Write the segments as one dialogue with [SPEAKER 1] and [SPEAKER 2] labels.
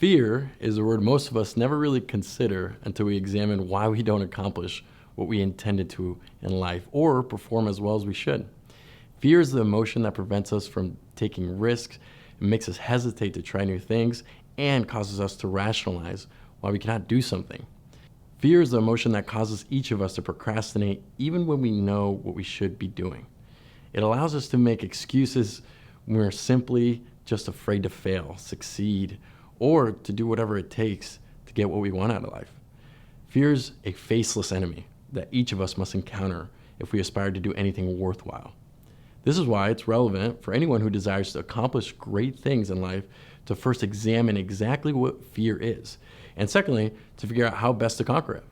[SPEAKER 1] Fear is a word most of us never really consider until we examine why we don't accomplish what we intended to in life or perform as well as we should. Fear is the emotion that prevents us from taking risks, it makes us hesitate to try new things, and causes us to rationalize why we cannot do something. Fear is the emotion that causes each of us to procrastinate even when we know what we should be doing. It allows us to make excuses when we're simply just afraid to fail, succeed, or to do whatever it takes to get what we want out of life. Fear is a faceless enemy that each of us must encounter if we aspire to do anything worthwhile. This is why it's relevant for anyone who desires to accomplish great things in life to first examine exactly what fear is, and secondly, to figure out how best to conquer it.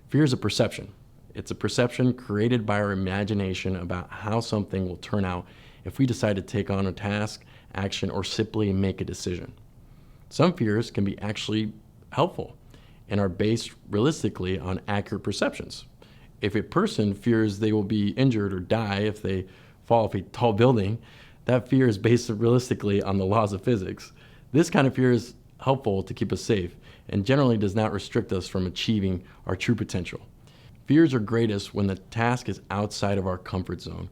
[SPEAKER 1] Fear is a perception. It's a perception created by our imagination about how something will turn out if we decide to take on a task, action, or simply make a decision. Some fears can be actually helpful and are based realistically on accurate perceptions. If a person fears they will be injured or die if they fall off a tall building, that fear is based realistically on the laws of physics. This kind of fear is helpful to keep us safe and generally does not restrict us from achieving our true potential. Fears are greatest when the task is outside of our comfort zone,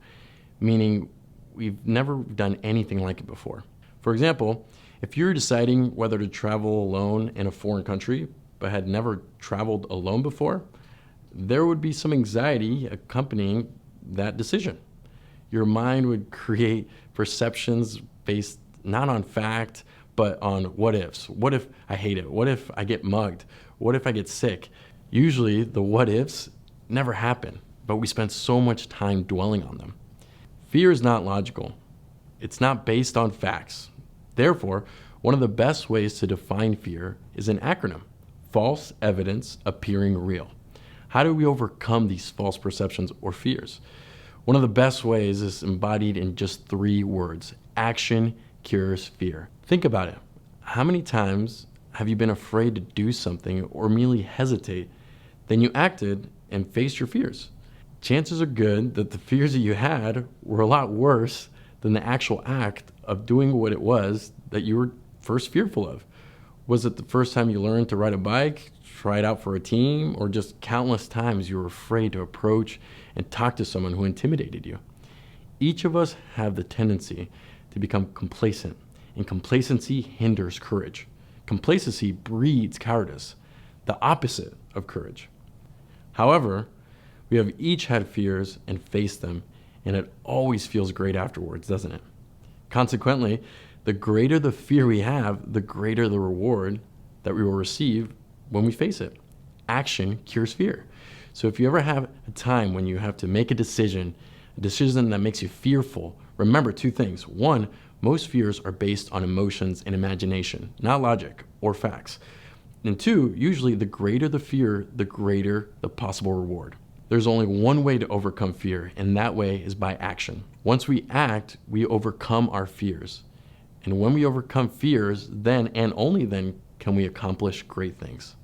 [SPEAKER 1] meaning we've never done anything like it before. For example, if you're deciding whether to travel alone in a foreign country but had never traveled alone before, there would be some anxiety accompanying that decision. Your mind would create perceptions based not on fact, but on what ifs. What if I hate it? What if I get mugged? What if I get sick? Usually the what ifs never happen, but we spend so much time dwelling on them. Fear is not logical. It's not based on facts. Therefore, one of the best ways to define fear is an acronym: false evidence appearing real. How do we overcome these false perceptions or fears? One of the best ways is embodied in just 3 words: action cures fear. Think about it. How many times have you been afraid to do something or merely hesitate, then you acted and faced your fears? Chances are good that the fears that you had were a lot worse than the actual act of doing what it was that you were first fearful of. Was it the first time you learned to ride a bike, try it out for a team, or just countless times you were afraid to approach and talk to someone who intimidated you? Each of us have the tendency to become complacent, and complacency hinders courage. Complacency breeds cowardice, the opposite of courage. However, we have each had fears and faced them, and it always feels great afterwards, doesn't it? Consequently, the greater the fear we have, the greater the reward that we will receive when we face it. Action cures fear. So if you ever have a time when you have to make a decision that makes you fearful, remember 2 things. 1, most fears are based on emotions and imagination, not logic or facts. And 2, usually the greater the fear, the greater the possible reward. There's only one way to overcome fear, and that way is by action. Once we act, we overcome our fears. And when we overcome fears, then and only then can we accomplish great things.